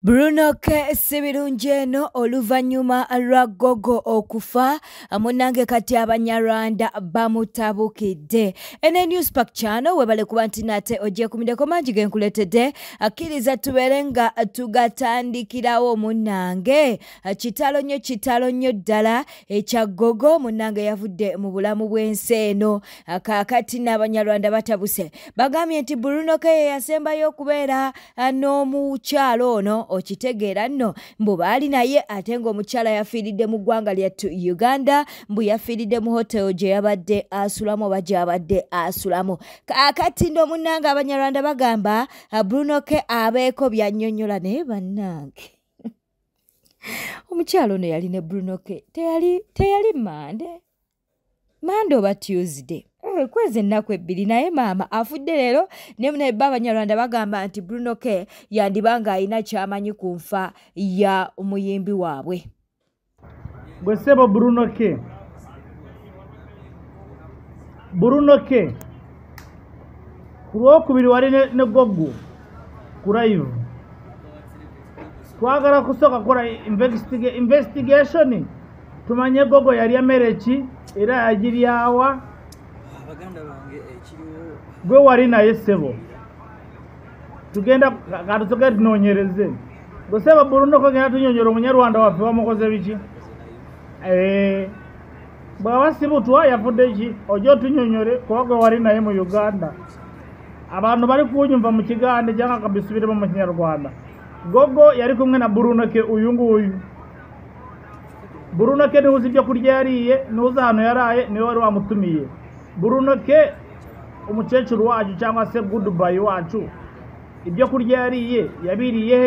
Bruno K sibirungi eno oluvannyuma lwa Gogo okufa munange kati abanyarwanda bamutabukidde. Ene Newspack channel webale kuba nti nate ojje kumideko mangi genkuletedde akkiriza tubeere nga tugatandikirawo munange kitalo nnyo ddala ekya Gogo munange yavudde mu bulamu bw'ensi eno kaakati n'abanyarwanda batabuse bagambye nti Bruno K yasembayo okubeera n'omukyalo ono okitegeera nno mbu baali naye ate ng'omukyala yafiiridde mu ggwanga lyattu Uganda mbu yafiiridde mu hotelo gye yabadde asulamu oba gy'abadde asulamu. Kaakati nno munnange abanyarwanda bagamba Bruno K abeeko byannyonnyola naye bannange omukyala ono yali ne Bruno K teyali Mande oba Tuesday kwezi ennaku ebbiri naye maama afudde leero ne bba abanyarwanda bagamba nti Bruno K yandibanga alina kyamanyi ku nfa ya omuyimbi waabwe. Bwe ssebo Bruno K ku lwokubiri wali ne Gogo ku live twagala kusooka kukola investigation tumanye Gogo yali amere ki era yagiryawa gwe wali naye ssebo tugenda tunoonyereze gwe ssebo Bruno K genda tunyonyola omunyarwanda waffe wamukoze biki bw'aba sibutwa yafudde ki ojja otunyonyole kuba gwe wali naye mu Uganda abantu bali kunyumva mu Kiganda janga kabisubiremu mu Kinyarwanda. Gogo yali kumwe na Bruno K uyu nguyu. Bruno K niwuzi ibyo kurya yariye nuza hano yaraye niwe wari wamutumiye. Bruno K umukecuru wacu cyangwa se goodbye wacu ibyo kurya yariye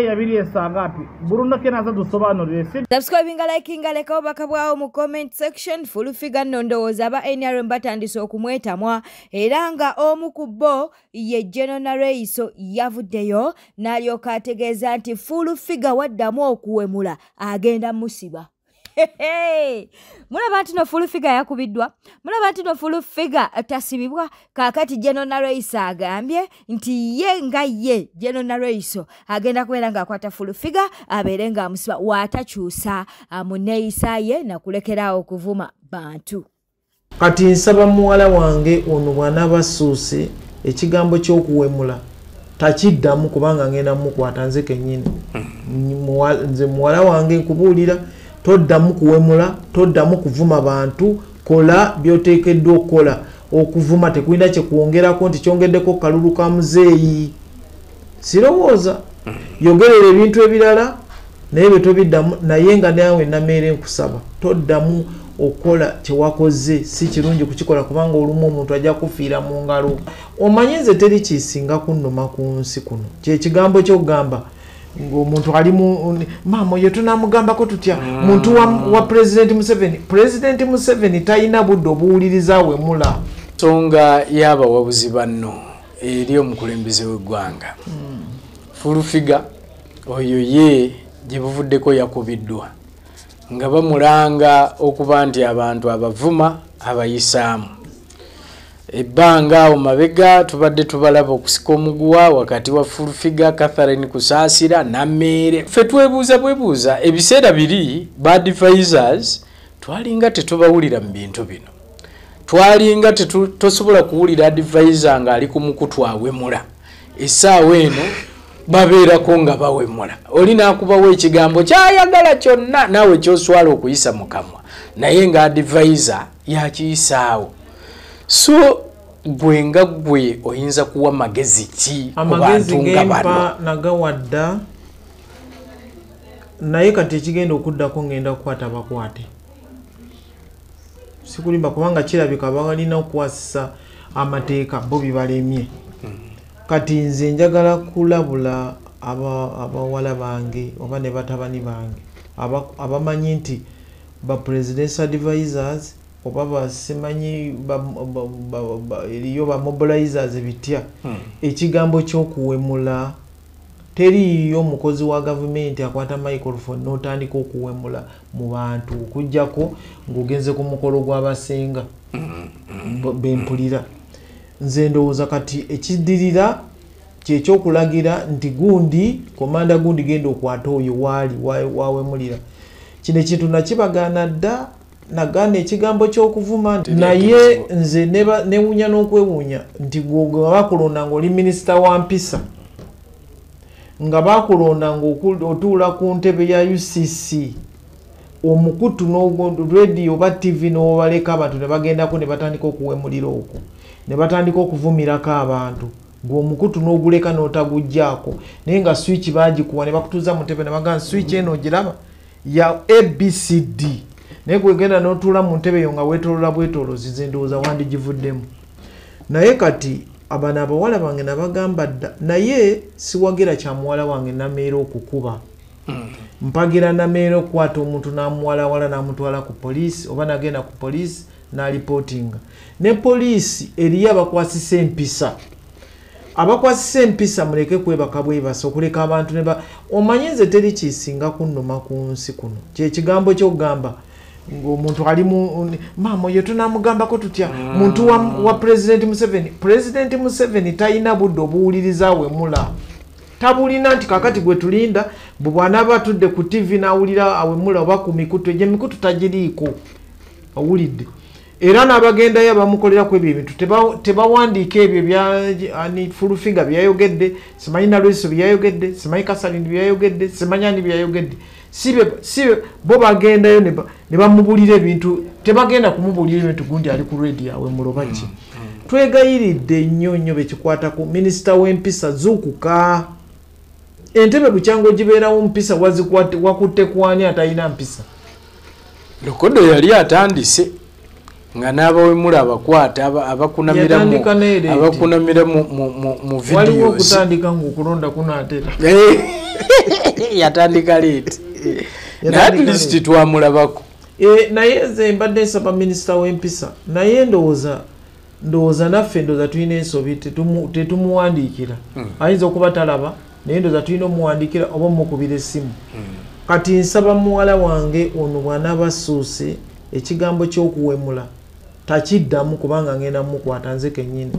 yabiriye sangapi Bruno K naza dusobanurire. Subscribing, liking, leka obaka bwawo mu comment section. Full figure nondowooza aba NRM batandise okumwetamwa era nga omu ku bo ye General Reiso yavuddeyo n'alyoka ategeeza nti full figure waddamu okuwemula agenda musiba. Mulaba nti no full figure yakubiddwa, mulaba nti no full figure tasibibwa. Kaakati General Reiso agambye nti ye General Reiso agenda kubeera ng'akwata full figure abeere ng'amusiba waatakyusa muneeyisa ye nakulekerawo okuvuma bantu. Kati nsaba muwala wange ono bw'anaabasuuse ekigambo ky'okuwemula takiddamu kubanga ngenda mukwata nze kennyini. Nze muwala wange nkubuulira toddamu kuwemula, toddamu kuvuma bantu, kola byoteekeddwa okukola. Okuvuma tekulina kyekuwongerako nti kyongeddeko kalulu ka muzeeyi. Sirowooza yogerera ebintu ebirala naye bye tobiddamu, naye nga nawe nameere nkusaba toddamu okukola kyewakoze. Si kirungi kukikola kubanga olumu omuntu ajja kufiira mu ngalo. Omanyi nze teri kisinga kunnuma ku nsi kuno kyekigambo ky'okugamba omuntu ali mu mama ye tunamugambako tutya muntu wa President Museveni talina budde obuwuliriza wemula songa yaba wabuzi banno eri omukulembeze w'eggwanga. Full figure oyo ye gye buvuddeko yakubiddwa nga bamulanga okuba nti abantu abavuma abayisaamu. Ebbanga awo mabega tubadde tubalaba okusika omuguwa wakati wa full figure Catherine Kusaasira Nameere. Ffe twebuuza ebiseera biri ba advisors twalinga tetubawulira mu bintu bino, twalinga tosobola kuwulira advisor nga ali ku mukutu awemula. Essaawa eno babeerako nga bawemula, oli n'akubawo ekigambo kyayagala kyonna naawe kyoswala okuyisa mu kamwa naye nga advisor yakiyisaawo. So gwe oyinza kuwa magezi ki amagezi gempa nagawadda naye kati ekigenda okuddako ngenda kukwata bakwate. Sikulimba kubanga kirabika balina okukwasisa amateeka bo bibalemye. Kati nze njagala kulabula abawala bange oba ne batabani bange abamanyi nti ba presidential advisors oba basimanyi eriyo ba mobilizers bitya. Ekigambo ky'okuwemula teriyo omukozi wa gavumenti akwata microphone n'otandika okuwemula mu bantu okujjako ng'ogenze ku mukolo gw'abasenga bempulira. Nze ndowooza kati ekidirira kyekyookulagira nti gundi komanda gundi genda okwata oyo waali wawemulira. Kino ekintu nakibagaana dda nagaana ekigambo ky'okuvuma naye nze newuunya n'okwewuunya nti nga bakulonda ng'oli minisita wa mpisa nga bakulonda ng'otuula ku ntebe ya UCC omukutu radio oba TV n'obaleka abantu ne bagendako ne batandika okuwemulira okwo ne batandika okuvumirako abantu ng'omukutu n'oguleka n'otagugjaako naye nga switch baagikuwa ne bakutuuza mu ntebe ne bagamba switch eno ogiraba ya ABCD naye kwegenda n'otuula mu ntebe eyo nga weetolola bwetolozi nze ndowooza wandigivuddemu. Naye kati abana abawala bange nabagamba dda naye siwagira kya muwala wange nameera okukuba mpagira nameera okukwata omuntu n'amuwalawala n'amutwala ku poliisi oba nagenda ku poliisi n'alipootinga ne poliisi eriyo abakwasisa empisa. Abakwasisa empisa muleke kwebaka bwebasa okuleka abantu ne omanyi nze teri kisinga kunnuma ku nsi kuno kyekigambo ky'okugamba ng'omuntu ali maama oyo tunamugambako tutya muntu wa President Museveni. President Museveni talina budde obuwuliriza wemula tabulina nti kakati gwe tulinda bw'anaaba atudde ku TV n'awulira awemula oba ku mikutu egyo emikutu tagiriiko awulidde era n'abagendayo abamukolera ku ebyo ebintu tebawandiika ebyo fulufiga byayogedde simanyi nalweso byayogedde simanyi kasalindi byayogedde simanyi ani byayogedde sibe bo bagendayo ne bamubulira ebintu tebagenda kumubulira ebintu gundi ali ku radio awemula ki. Twegayiridde nnyo bekikwatako minisita w'empisa zuukuka entebe bukyango ogibeerawo mpisa wakutte kwani atalina mpisa. Lokodo yali atandise nga n'abawemula abakwata abakunamira mu videos waliwo okutandika ng'okulonda kunaatera yatandika leeti at least twamulabako. Naye nze mbadde nsaba minisita w'empisa naye ndowooza naffe ndowooza tulina ensobi tetumuwandiikira ayinza okuba talaba naye ndowooza tulina omuwandiikira oba omukubira essimu. Kati nsaba muwala wange ono bw'anaaba assuuse ekigambo ky'okuwemula takiddamu kubanga ngenda mukwata nze kennyini.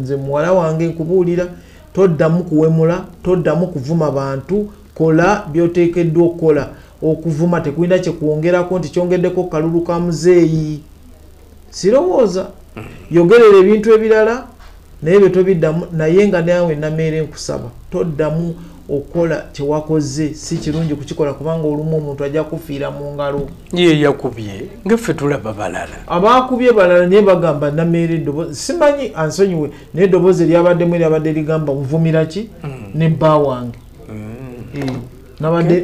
Nze muwala wange nkubuulira toddamu kuwemula toddamu kuvuma bantu kola byoteekeddwa okukola. Okuvuma tekulina kyekwongerako nti kyongeddeko kalulu ka muzeeyi sirowooza yogerera ebintu ebirala naye bye tobiddamu naye nga nawe nameera enkusaba toddamu okukola kyewakoze si kirungi kukikola kubanga olumu omuntu ajja kufiira mu ngalo. Ye yakubye ngaffe tulaba balala abaakubye balala naye bagamba nameera eddoboozi simanyi ansonyiwe naye eddoboozi eryabaddemu eryabadde ligamba nvumira ki ne bba wange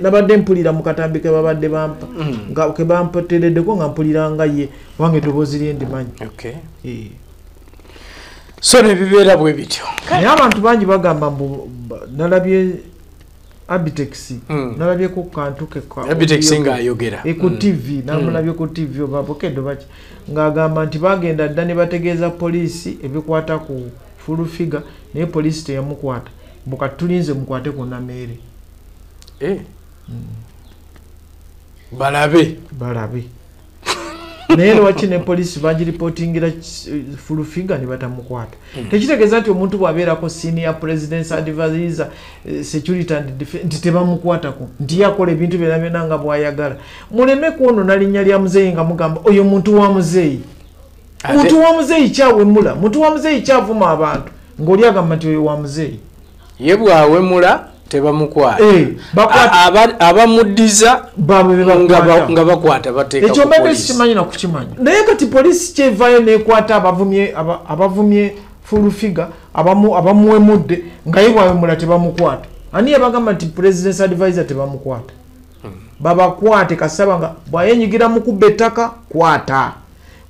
nabadde mpulira mu katambi ke babadde bampa nga ke bampotereddeko nga mpulira nga ye wange eddoboozi lye ndimanyi. So nebibeera bwe bityo naye abantu bangi bagamba mbu nalabye Abitex nalabyeko kantu ke Abitex ng'ayogera ku TV namulabye ku TV oba bokedo baki ng'agamba nti bagenda dda ne bategeeza poliisi ebikwata ku fulufiga naye poliisi teyamukwata mbuka tulinze mukwate ku nameere. Balabe naye lwaki ne poliisi bagiripotingira fulufiga ne batamukwata. Tekitegeeza nti omuntu bw'abeerako senior president's advisor security and defense nti tebamukwatako nti yakola ebintu byonna byonna nga bw'ayagala. Muleme kwonona linnya lya muzeeyi nga mugamba oyo muntu wa muzeeyi. Muntu wa muzeeyi kyawemula muntu wa muzeeyi kyavuma abantu ng'oli agamba nti oyo wa muzeeyi ye bw'awemula tebamukwata abamuddiza nga bakwata bateeka ekyo mbadde sikimanyi na kukimanyi naye kati poliisi kyevaayo neekwata abavumye fulufiga abamuwemudde nga ye bwawemula tebamukwata. Ani yabagamba nti president's advisor tebamukwata babakwate kasaba nga bwayenyigira mu kubba ettaka kwata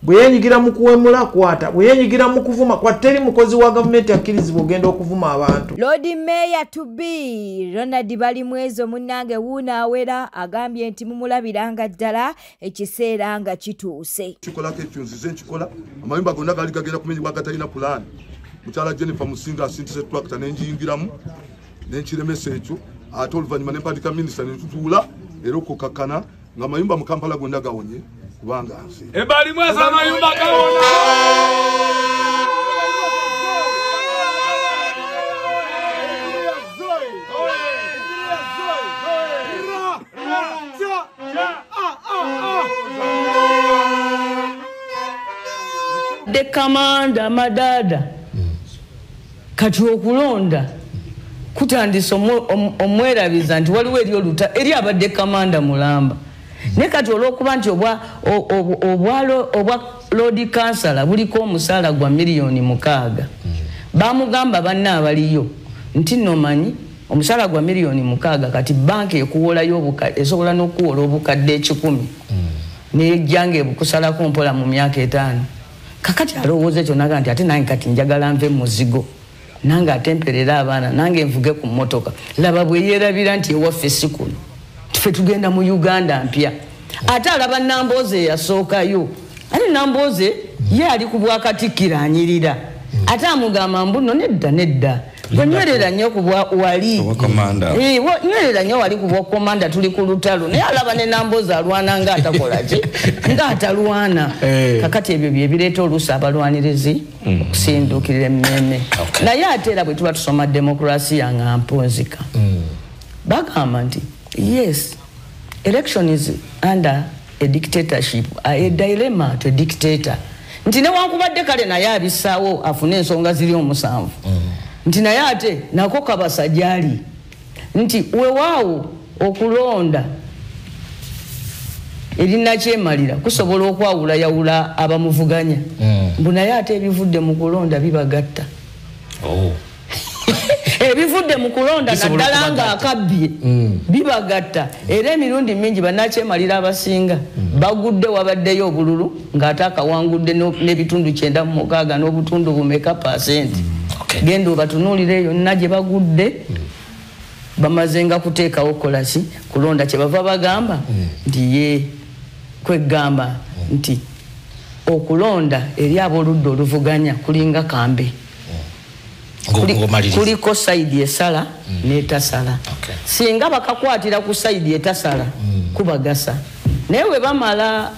bweyenyigira mu kuwemula kwata bweyenyigira mu kuvuma kwateri mukozi wa gavumenti akkirizibwa ogenda okuvuma abantu. Lord Mayor to be Ronald Balimwezo munnange wuunaawera agambye nti mumulabiranga ddala ekiseera nga kituuse. Kikolako ekyo nzize nkikola amayumba gonna gaali gagenda kumenyebwa gatalina pulaani. Mukyala Jennifer Musinga asintise tractor nenjiyingiramu nenkiremesa ekyo ate oluvannyuma ne mpandika minisita ne tutuula era okukakkana ng'amayumba mu Kampala gonna gawonye kubanga nsi. Balimwezo amayumba gawona. abadde kamanda madada kati okulonda kutandise omwerabiza nti waliwo eri oluta eri abadde kamanda mulamba ne kati olwokuba nti obwa Lord Councillor buliko omusaala gwa $6,000,000 bamugamba banna abaliyo nti nomanyi omusaala gwa $6,000,000 kati banki ekuwolayo esobola n'okuwola obukadde 10 nejjange bukusalako mpola mu myaka 5 kakati alowooza ekyo naga nti ate nange kati njagala nve muzigo nange atemperera abaana nange nvuge ku mmotoka laba bwe yeerabira nti ewaffe si kuno tufe tugenda mu Uganda mpya ate alaba Nambooze yasookayo ate Nambooze ye ali ku bwakatikkira anyirira ate amugamba mbuno nedda gwenywerera nnyo ku wali nywerera nnyo wali ku bwakomanda tuli ku lutalo naye alaba ne Nambooze alwana ng'atakola ki ng'atalwana kakati ebyo bye bireeta oluusi abalwanirizi okusinduukirira emmeme naye ate era bwe tuba tusoma demokrasiya nga mpunzika bagamba nti yes election is under a dictatorship a dilemma to a dictator nti newankubadde kale naye abissaawo afune ensonga ziri 7 nti naye ate nako kabasajjali nti wewaawo okulonda erinakyemalira kusobola okwawulayawula abamuvuganya mbu naye ate ebivudde mu kulonda bibagatta ebivudde mu kulonda naddala nga akabbye bibagatta era emirundi mingi bannakyemalira abasinga bagudde wabaddeyo obululu ng'ate akawangudde n'ebitundu 96 n'obutundu bumeka %. Genda obatunuulire yonna gye bagudde bamazenga kuteekawo kolaki kulonda kye bava bagamba nti ye kwegamba nti okulonda eri ab'oludda oluvuganya kulinga kambe kuliko saidi esala n'etasala singa bakakwatira ku saidi etasala kubagasa naye we bamala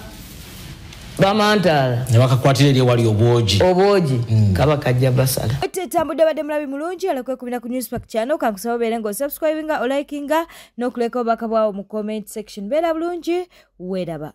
bamantaala ne bakakwatira eri wali obwogi kaba kajja basala tambudde badde mulabi mulungi alakwekubira ku Newspack channel kankusaba obeere ng'osubscribinga olikinga n'okuleka obubaka bwawo mu comment section beera bulungi weeraba